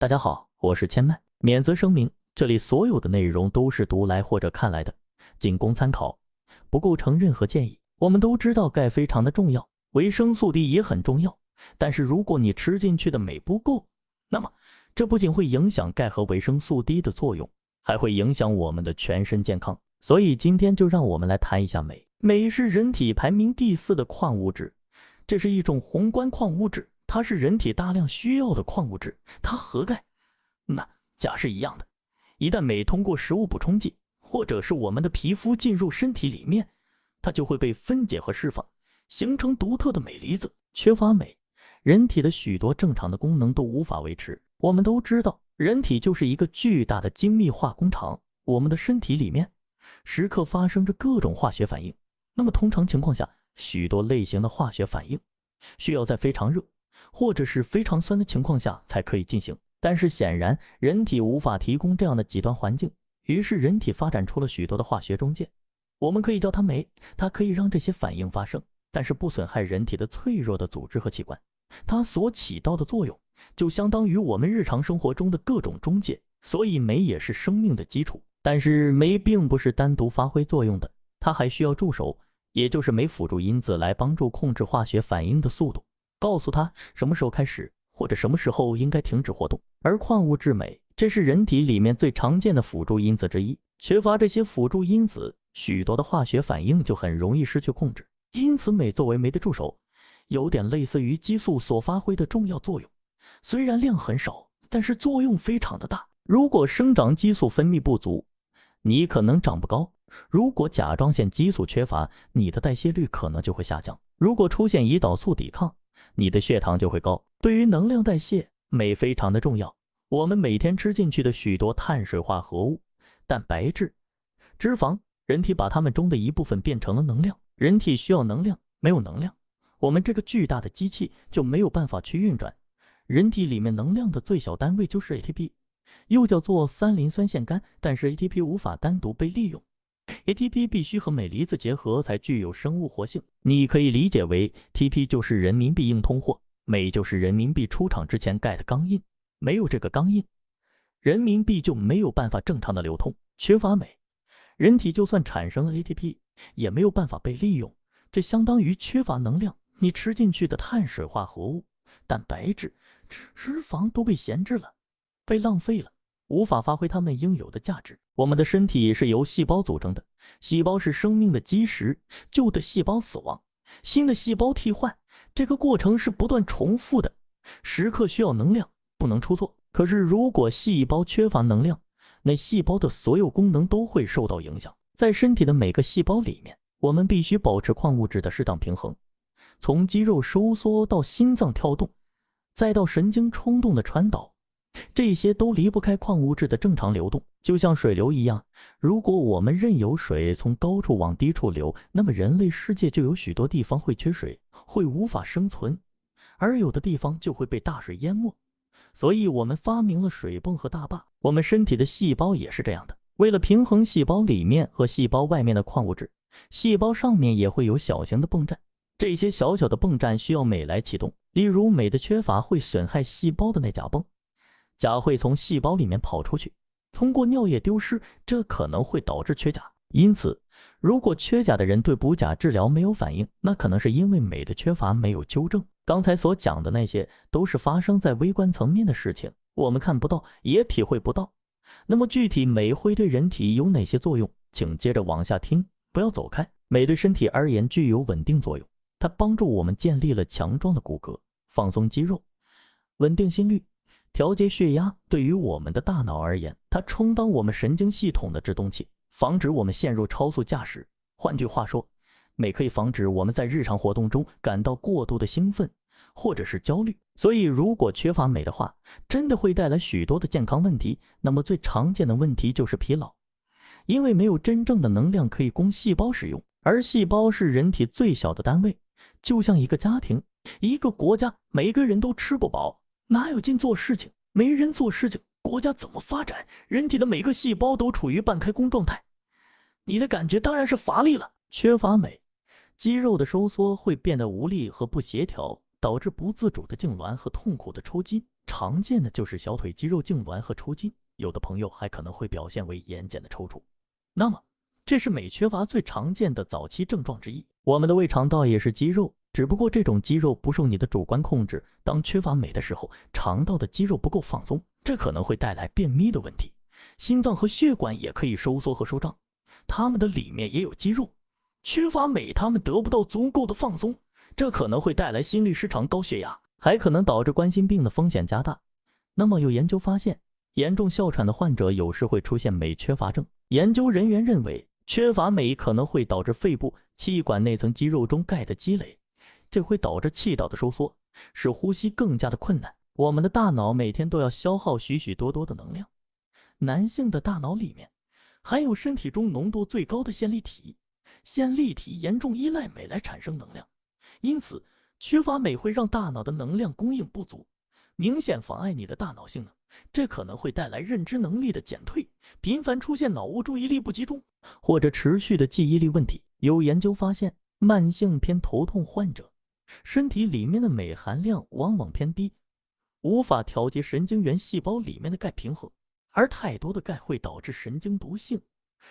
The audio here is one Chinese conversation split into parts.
大家好，我是千麦，免责声明，这里所有的内容都是读来或者看来的，仅供参考，不构成任何建议。我们都知道钙非常的重要，维生素 D 也很重要，但是如果你吃进去的镁不够，那么这不仅会影响钙和维生素 D 的作用，还会影响我们的全身健康。所以今天就让我们来谈一下镁。镁是人体排名第4的矿物质，这是一种宏观矿物质。它是人体大量需要的矿物质，它和钙、钾是一样的。一旦镁通过食物补充剂或者是我们的皮肤进入身体里面，它就会被分解和释放，形成独特的镁离子。缺乏镁，人体的许多正常的功能都无法维持。我们都知道，人体就是一个巨大的精密化工厂，我们的身体里面时刻发生着各种化学反应。那么通常情况下，许多类型的化学反应需要在非常热或者是非常酸的情况下才可以进行，但是显然人体无法提供这样的极端环境，于是人体发展出了许多的化学中介，我们可以叫它镁，它可以让这些反应发生，但是不损害人体的脆弱的组织和器官。它所起到的作用就相当于我们日常生活中的各种中介，所以镁也是生命的基础。但是镁并不是单独发挥作用的，它还需要助手，也就是镁辅助因子来帮助控制化学反应的速度，告诉它什么时候开始或者什么时候应该停止活动。而矿物质镁，这是人体里面最常见的辅助因子之一，缺乏这些辅助因子，许多的化学反应就很容易失去控制。因此镁作为镁的助手，有点类似于激素所发挥的重要作用，虽然量很少，但是作用非常的大。如果生长激素分泌不足，你可能长不高；如果甲状腺激素缺乏，你的代谢率可能就会下降；如果出现胰岛素抵抗，你的血糖就会高。对于能量代谢，镁非常的重要。我们每天吃进去的许多碳水化合物、蛋白质、脂肪，人体把它们中的一部分变成了能量。人体需要能量，没有能量，我们这个巨大的机器就没有办法去运转。人体里面能量的最小单位就是 ATP， 又叫做三磷酸腺苷，但是 ATP 无法单独被利用。ATP 必须和镁离子结合才具有生物活性，你可以理解为 TP 就是人民币硬通货，镁就是人民币出厂之前盖的钢印，没有这个钢印，人民币就没有办法正常的流通。缺乏镁，人体就算产生了 ATP 也没有办法被利用，这相当于缺乏能量。你吃进去的碳水化合物、蛋白质、脂肪都被闲置了，被浪费了，无法发挥它们应有的价值。我们的身体是由细胞组成的，细胞是生命的基石，旧的细胞死亡，新的细胞替换，这个过程是不断重复的，时刻需要能量，不能出错。可是如果细胞缺乏能量，那细胞的所有功能都会受到影响。在身体的每个细胞里面，我们必须保持矿物质的适当平衡，从肌肉收缩到心脏跳动，再到神经冲动的传导，这些都离不开矿物质的正常流动。就像水流一样，如果我们任由水从高处往低处流，那么人类世界就有许多地方会缺水，会无法生存，而有的地方就会被大水淹没。所以我们发明了水泵和大坝。我们身体的细胞也是这样的，为了平衡细胞里面和细胞外面的矿物质，细胞上面也会有小型的泵站，这些小小的泵站需要镁来启动。例如镁的缺乏会损害细胞的内钾泵，钾会从细胞里面跑出去，通过尿液丢失，这可能会导致缺钾。因此如果缺钾的人对补钾治疗没有反应，那可能是因为镁的缺乏没有纠正。刚才所讲的那些都是发生在微观层面的事情，我们看不到也体会不到。那么具体镁会对人体有哪些作用，请接着往下听，不要走开。镁对身体而言具有稳定作用，它帮助我们建立了强壮的骨骼，放松肌肉，稳定心率，调节血压。对于我们的大脑而言，它充当我们神经系统的制动器，防止我们陷入超速驾驶。换句话说，镁可以防止我们在日常活动中感到过度的兴奋或者是焦虑。所以如果缺乏镁的话，真的会带来许多的健康问题。那么最常见的问题就是疲劳，因为没有真正的能量可以供细胞使用，而细胞是人体最小的单位，就像一个家庭、一个国家，每个人都吃不饱，哪有劲做事情？没人做事情，国家怎么发展？人体的每个细胞都处于半开工状态，你的感觉当然是乏力了。缺乏镁，肌肉的收缩会变得无力和不协调，导致不自主的痉挛和痛苦的抽筋。常见的就是小腿肌肉痉挛和抽筋，有的朋友还可能会表现为眼睑的抽搐。那么，这是镁缺乏最常见的早期症状之一。我们的胃肠道也是肌肉，只不过这种肌肉不受你的主观控制。当缺乏镁的时候，肠道的肌肉不够放松，这可能会带来便秘的问题。心脏和血管也可以收缩和收胀，它们的里面也有肌肉，缺乏镁，它们得不到足够的放松，这可能会带来心律失常、高血压，还可能导致冠心病的风险加大。那么有研究发现，严重哮喘的患者有时会出现镁缺乏症。研究人员认为，缺乏镁可能会导致肺部、气管内层肌肉中钙的积累，这会导致气道的收缩，使呼吸更加的困难。我们的大脑每天都要消耗许许多多的能量，男性的大脑里面含有身体中浓度最高的线粒体，线粒体严重依赖镁来产生能量，因此缺乏镁会让大脑的能量供应不足，明显妨碍你的大脑性能，这可能会带来认知能力的减退，频繁出现脑雾、注意力不集中或者持续的记忆力问题。有研究发现，慢性偏头痛患者身体里面的镁含量往往偏低，无法调节神经元细胞里面的钙平衡，而太多的钙会导致神经毒性，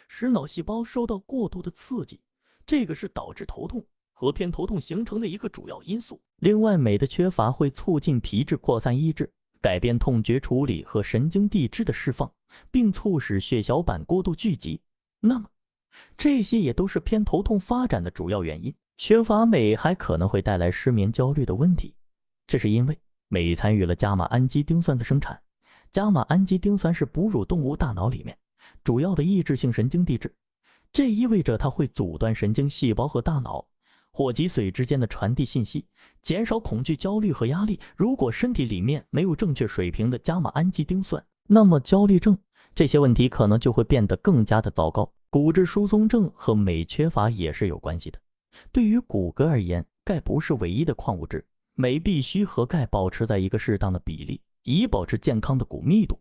使脑细胞受到过度的刺激，这个是导致头痛和偏头痛形成的一个主要因素。另外，镁的缺乏会促进皮质扩散抑制，改变痛觉处理和神经递质的释放，并促使血小板过度聚集。那么，这些也都是偏头痛发展的主要原因。缺乏镁还可能会带来失眠、焦虑的问题，这是因为镁参与了伽马氨基丁酸的生产。伽马氨基丁酸是哺乳动物大脑里面主要的抑制性神经递质，这意味着它会阻断神经细胞和大脑或脊髓之间的传递信息，减少恐惧、焦虑和压力。如果身体里面没有正确水平的伽马氨基丁酸，那么焦虑症这些问题可能就会变得更加的糟糕。骨质疏松症和镁缺乏也是有关系的。对于骨骼而言，钙不是唯一的矿物质，镁必须和钙保持在一个适当的比例，以保持健康的骨密度。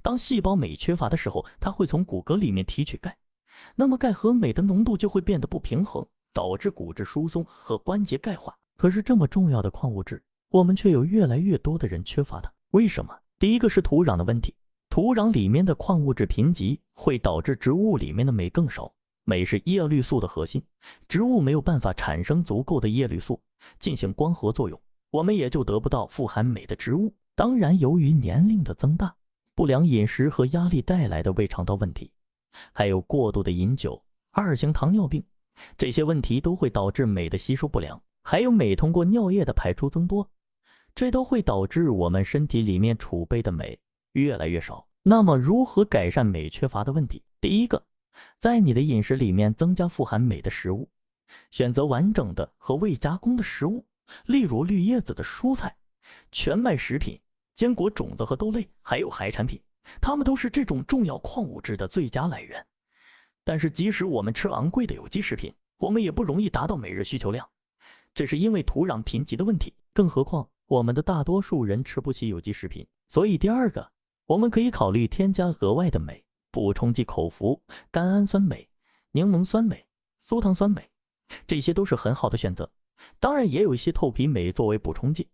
当细胞镁缺乏的时候，它会从骨骼里面提取钙，那么钙和镁的浓度就会变得不平衡，导致骨质疏松和关节钙化。可是这么重要的矿物质，我们却有越来越多的人缺乏它，为什么？第一个是土壤的问题，土壤里面的矿物质贫瘠会导致植物里面的镁更少。镁是叶绿素的核心，植物没有办法产生足够的叶绿素进行光合作用，我们也就得不到富含镁的植物。当然，由于年龄的增大，不良饮食和压力带来的胃肠道问题，还有过度的饮酒、二型糖尿病，这些问题都会导致镁的吸收不良，还有镁通过尿液的排出增多，这都会导致我们身体里面储备的镁越来越少。那么如何改善镁缺乏的问题？第一个，在你的饮食里面增加富含镁的食物，选择完整的和未加工的食物，例如绿叶子的蔬菜、全麦食品、坚果、种子和豆类，还有海产品，它们都是这种重要矿物质的最佳来源。但是即使我们吃昂贵的有机食品，我们也不容易达到每日需求量，这是因为土壤贫瘠的问题，更何况我们的大多数人吃不起有机食品。所以第二个，我们可以考虑添加额外的镁补充剂口服，甘氨酸镁、柠檬酸镁、苏糖酸镁，这些都是很好的选择。当然也有一些透皮镁作为补充剂，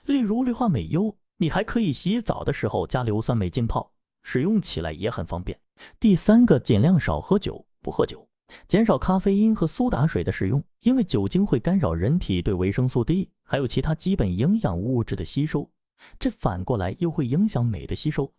例如氯化镁优，你还可以洗澡的时候加硫酸镁浸泡，使用起来也很方便。第三个，尽量少喝酒，不喝酒，减少咖啡因和苏打水的使用，因为酒精会干扰人体对维生素 D 还有其他基本营养物质的吸收，这反过来又会影响镁的吸收。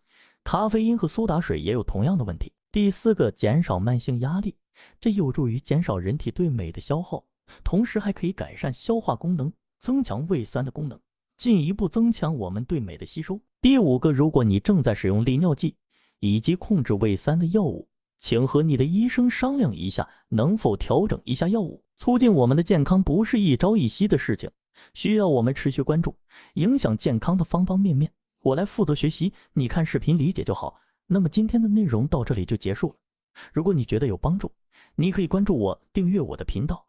咖啡因和苏打水也有同样的问题。第四个，减少慢性压力，这有助于减少人体对镁的消耗，同时还可以改善消化功能，增强胃酸的功能，进一步增强我们对镁的吸收。第五个，如果你正在使用利尿剂以及控制胃酸的药物，请和你的医生商量一下，能否调整一下药物。促进我们的健康不是一朝一夕的事情，需要我们持续关注，影响健康的方方面面。我来负责学习，你看视频理解就好。那么今天的内容到这里就结束了。如果你觉得有帮助，你可以关注我，订阅我的频道。